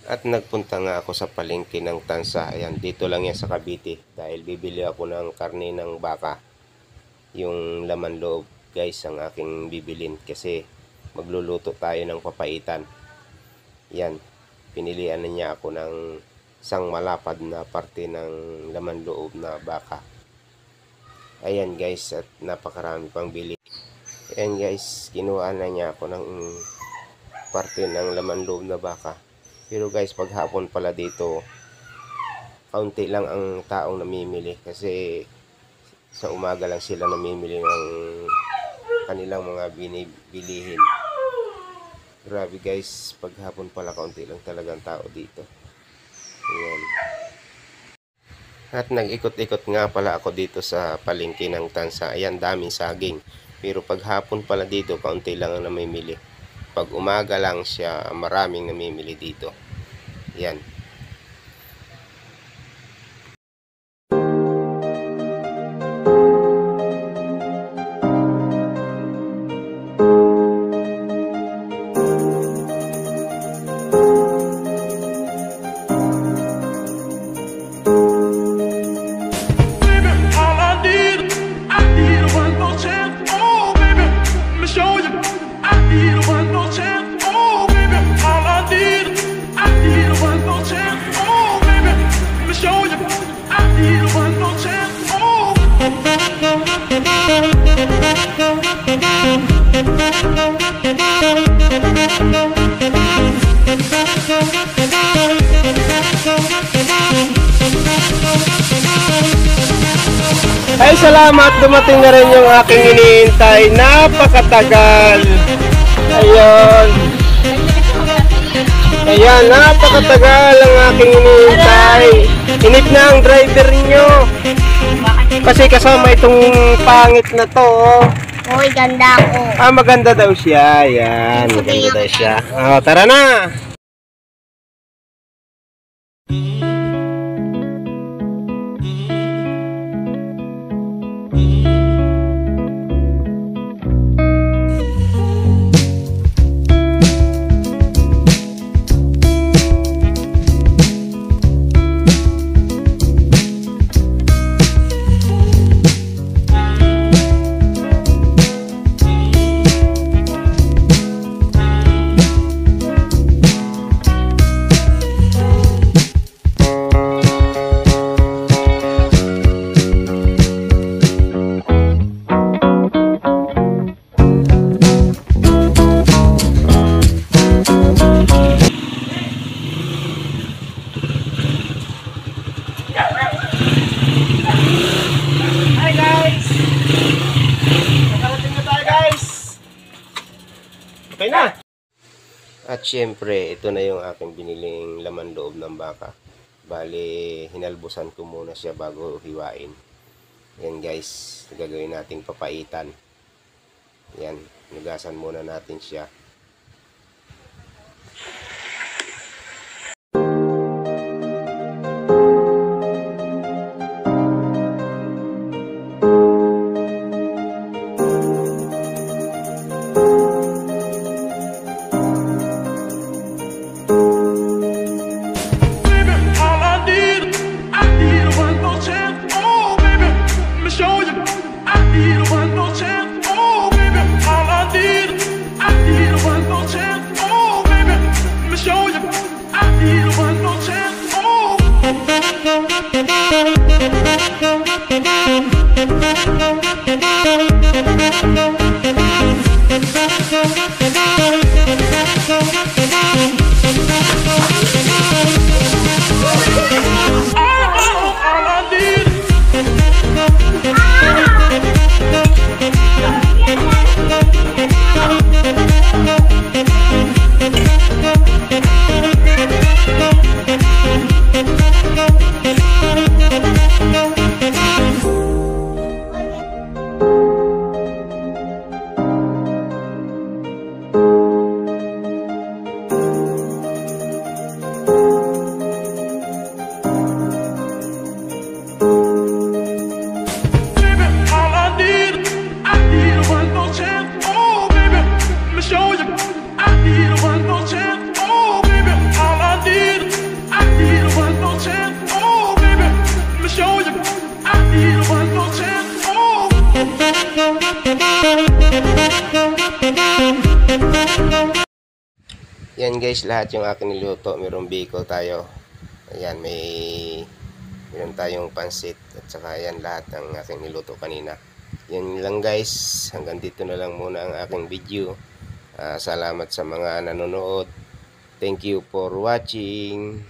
At nagpunta nga ako sa palengke ng Tansa. Ayan, dito lang yan sa Cavite. Dahil bibili ako ng karne ng baka. Yung laman loob guys ang aking bibilin. Kasi magluluto tayo ng papaitan. Yan, pinilian na niya ako ng isang malapad na parte ng laman loob na baka. Ayan guys, at napakarami pang bili. Ayan guys, kinuha na niya ako ng parte ng laman loob na baka. Pero guys, paghapon pala dito, kaunti lang ang taong namimili. Kasi sa umaga lang sila namimili ng kanilang mga binibilihin. Grabe guys, paghapon pala kaunti lang talagang tao dito. Ayan. At nag-ikot-ikot nga pala ako dito sa palengke ng Tansa. Ayan, daming saging. Pero paghapon pala dito, kaunti lang ang namimili. Pag umaga lang siya, maraming namimili dito. Yan. Ay, salamat, dumating na rin yung aking iniintay. Napakatagal. Ayun. Ayan, napakatagal ang aking iniintay. Inip na ang driver nyo. Kasi kasama itong pangit na to. Uy, ganda ako. Ah, maganda daw siya. Ayan, maganda daw siya. Oh, tara na. Okay na. At syempre, ito na yung aking biniling laman loob ng baka. Bali, hinalbusan ko muna siya bago hiwain. Yan guys, gagawin nating papaitan. Yan, nugasan muna natin siya. guys, lahat yung akin niluto. Merong biko tayo. Ayan, meron tayong pansit. At saka ayan lahat ng aking niluto kanina. Yan lang guys. Hanggang dito na lang muna ang aking video. Salamat sa mga nanonood. Thank you for watching.